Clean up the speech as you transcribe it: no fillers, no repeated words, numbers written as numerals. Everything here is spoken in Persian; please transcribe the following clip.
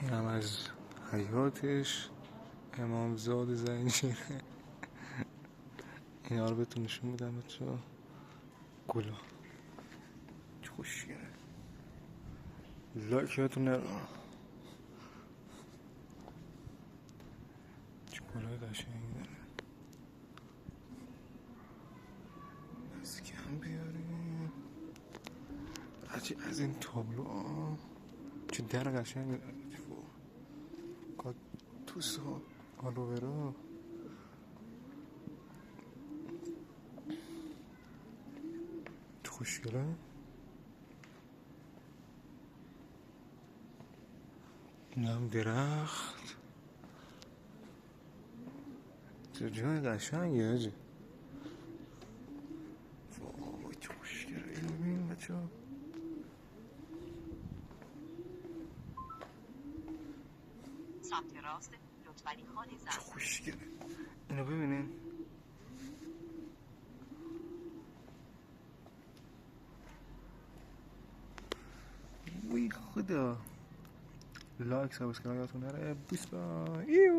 این هم از حیاتش امامزاده زنجیره. اینا رو بهتون نشون میدم بچه ها. گلا چه خوشگله. لایک یادتون نره. چه گلای قشنگی داره. از کم بیاریم. هرچی از این تابلو چه در قشنگی داره. کاکتوس ها آلوورا. چه خوشگله. این هم درخت. چه جای قشنگی هجی. وای چه خوشگله. اینو ببین بچه ها. سمت راست لطفاً خانه زن. چه خوشگله. اینو ببینین. وی خدا. لایک سابسکرایب یادتون نره. بیس بای.